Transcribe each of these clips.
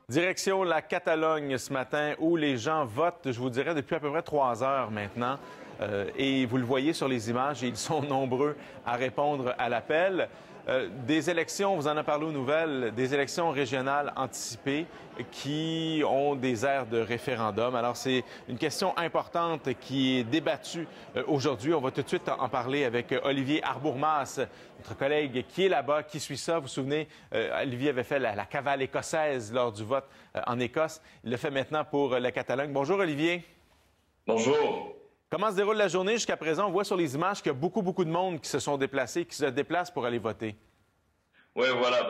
Direction la Catalogne ce matin où les gens votent, je vous dirais, depuis à peu près 3 heures maintenant. Et vous le voyez sur les images, ils sont nombreux à répondre à l'appel. Des élections, vous en avez parlé aux nouvelles, des élections régionales anticipées qui ont des airs de référendum. Alors, c'est une question importante qui est débattue aujourd'hui. On va tout de suite en parler avec Olivier Arbourmas, notre collègue qui est là-bas, qui suit ça. Vous vous souvenez, Olivier avait fait la cavale écossaise lors du vote en Écosse. Il le fait maintenant pour la Catalogne. Bonjour, Olivier. Bonjour. Comment se déroule la journée jusqu'à présent? On voit sur les images qu'il y a beaucoup de monde qui se sont déplacés, qui se déplacent pour aller voter. Oui, voilà.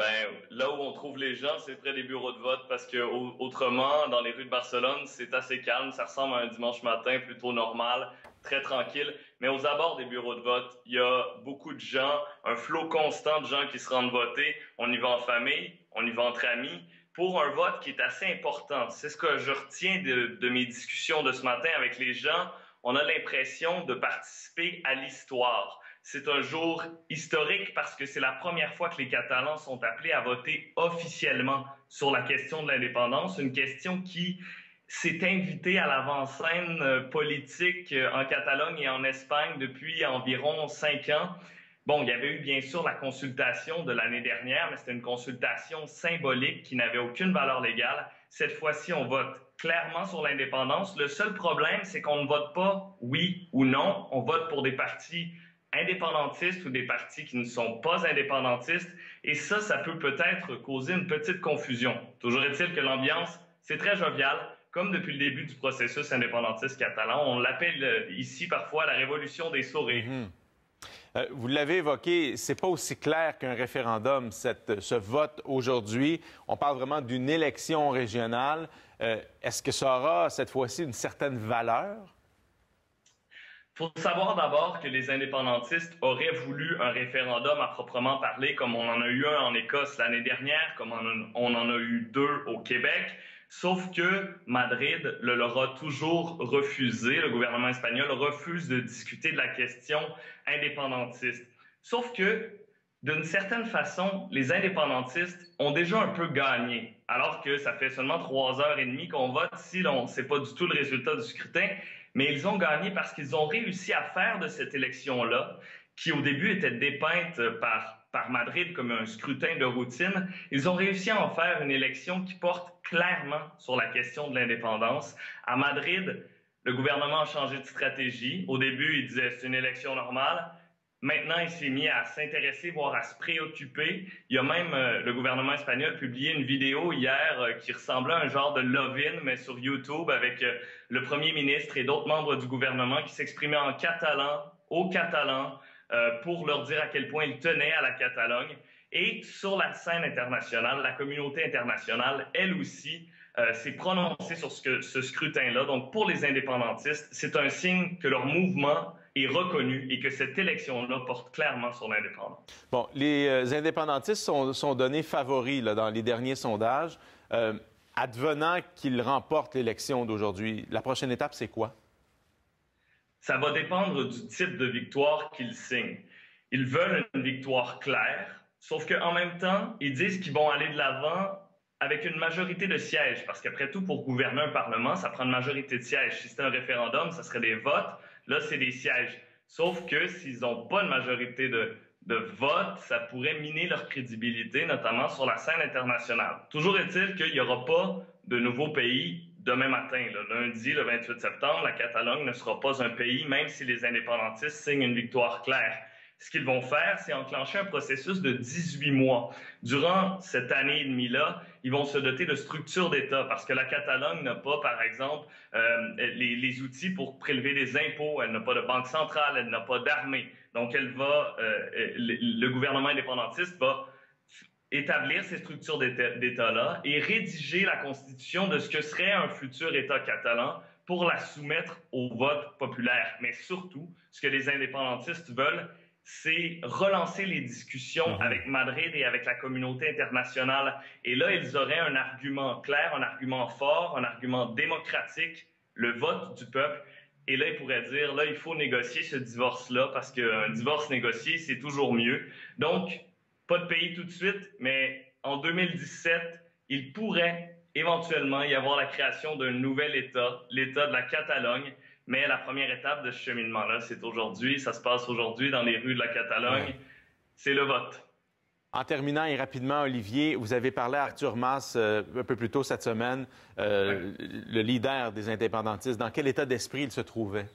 Là où on trouve les gens, c'est près des bureaux de vote parce que autrement, dans les rues de Barcelone, c'est assez calme. Ça ressemble à un dimanche matin plutôt normal, très tranquille. Mais aux abords des bureaux de vote, il y a beaucoup de gens, un flot constant de gens qui se rendent voter. On y va en famille, on y va entre amis, pour un vote qui est assez important. C'est ce que je retiens de mes discussions de ce matin avec les gens. On a l'impression de participer à l'histoire. C'est un jour historique parce que c'est la première fois que les Catalans sont appelés à voter officiellement sur la question de l'indépendance, une question qui s'est invitée à l'avant-scène politique en Catalogne et en Espagne depuis environ 5 ans. Bon, il y avait eu bien sûr la consultation de l'année dernière, mais c'était une consultation symbolique qui n'avait aucune valeur légale. Cette fois-ci, on vote clairement sur l'indépendance. Le seul problème, c'est qu'on ne vote pas oui ou non. On vote pour des partis indépendantistes ou des partis qui ne sont pas indépendantistes. Et ça peut peut-être causer une petite confusion. Toujours est-il que l'ambiance, c'est très jovial. Comme depuis le début du processus indépendantiste catalan, on l'appelle ici parfois la révolution des sourires. Vous l'avez évoqué, c'est pas aussi clair qu'un référendum, ce vote aujourd'hui. On parle vraiment d'une élection régionale. Est-ce que ça aura, cette fois-ci, une certaine valeur? Il faut savoir d'abord que les indépendantistes auraient voulu un référendum à proprement parler, comme on en a eu un en Écosse l'année dernière, comme on en a eu 2 au Québec. Sauf que Madrid leur a toujours refusé. Le gouvernement espagnol refuse de discuter de la question indépendantiste. Sauf que, d'une certaine façon, les indépendantistes ont déjà un peu gagné, alors que ça fait seulement 3h30 qu'on vote. Si on ne sait pas du tout le résultat du scrutin, mais ils ont gagné parce qu'ils ont réussi à faire de cette élection-là, qui au début était dépeinte par Madrid comme un scrutin de routine, ils ont réussi à en faire une élection qui porte clairement sur la question de l'indépendance. À Madrid, le gouvernement a changé de stratégie. Au début, il disait c'est une élection normale. Maintenant, il s'est mis à s'intéresser, voire à se préoccuper. Il y a même le gouvernement espagnol publié une vidéo hier qui ressemblait à un genre de love-in, mais sur YouTube, avec le premier ministre et d'autres membres du gouvernement qui s'exprimaient en catalan, au catalan, pour leur dire à quel point ils tenaient à la Catalogne. Et sur la scène internationale, la communauté internationale, elle aussi, s'est prononcée sur ce scrutin-là. Donc, pour les indépendantistes, c'est un signe que leur mouvement est reconnu et que cette élection-là porte clairement sur l'indépendance. Bon, les indépendantistes sont donnés favoris là, dans les derniers sondages. Advenant qu'ils remportent l'élection d'aujourd'hui, la prochaine étape, c'est quoi? Ça va dépendre du type de victoire qu'ils signent. Ils veulent une victoire claire, sauf qu'en même temps, ils disent qu'ils vont aller de l'avant avec une majorité de sièges, parce qu'après tout, pour gouverner un Parlement, ça prend une majorité de sièges. Si c'était un référendum, ça serait des votes. Là, c'est des sièges. Sauf que s'ils n'ont pas une majorité de votes, ça pourrait miner leur crédibilité, notamment sur la scène internationale. Toujours est-il qu'il n'y aura pas de nouveaux pays demain matin. Lundi, le 28 septembre, la Catalogne ne sera pas un pays, même si les indépendantistes signent une victoire claire. Ce qu'ils vont faire, c'est enclencher un processus de 18 mois. Durant cette année et demie-là, ils vont se doter de structures d'État parce que la Catalogne n'a pas, par exemple, les outils pour prélever des impôts. Elle n'a pas de banque centrale, elle n'a pas d'armée. Donc, le gouvernement indépendantiste va établir ces structures d'État-là et rédiger la constitution de ce que serait un futur État catalan pour la soumettre au vote populaire. Mais surtout, ce que les indépendantistes veulent, c'est relancer les discussions avec Madrid et avec la communauté internationale. Et là, ils auraient un argument clair, un argument fort, un argument démocratique, le vote du peuple. Et là, ils pourraient dire, là, il faut négocier ce divorce-là parce qu'un divorce négocié, c'est toujours mieux. Donc, pas de pays tout de suite, mais en 2017, ils pourraient éventuellement y avoir la création d'un nouvel État, l'État de la Catalogne. Mais la première étape de ce cheminement-là, c'est aujourd'hui. Ça se passe aujourd'hui dans les rues de la Catalogne. C'est le vote. En terminant et rapidement, Olivier, vous avez parlé à Artur Mas un peu plus tôt cette semaine, le leader des indépendantistes. Dans quel état d'esprit il se trouvait?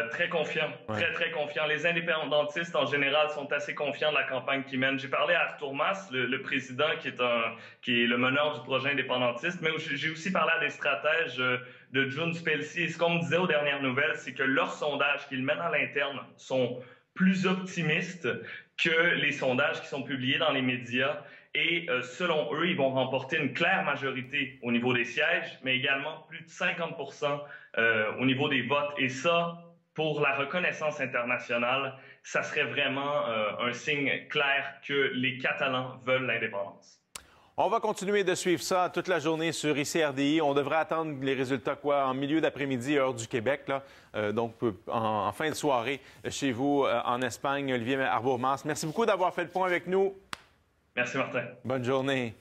Très confiant, très confiant. Les indépendantistes, en général, sont assez confiants de la campagne qu'ils mènent. J'ai parlé à Artur Mas, le président qui est le meneur du projet indépendantiste, mais j'ai aussi parlé à des stratèges de June Spelcy. Et ce qu'on me disait aux dernières nouvelles, c'est que leurs sondages qu'ils mènent à l'interne sont plus optimistes que les sondages qui sont publiés dans les médias. Et selon eux, ils vont remporter une claire majorité au niveau des sièges, mais également plus de 50 au niveau des votes. Et ça, pour la reconnaissance internationale, ça serait vraiment un signe clair que les Catalans veulent l'indépendance. On va continuer de suivre ça toute la journée sur ICRDI. On devrait attendre les résultats en milieu d'après-midi, heure du Québec, là. Donc en fin de soirée chez vous en Espagne, Olivier Arbour-Mas. Merci beaucoup d'avoir fait le point avec nous. Merci, Martin. Bonne journée.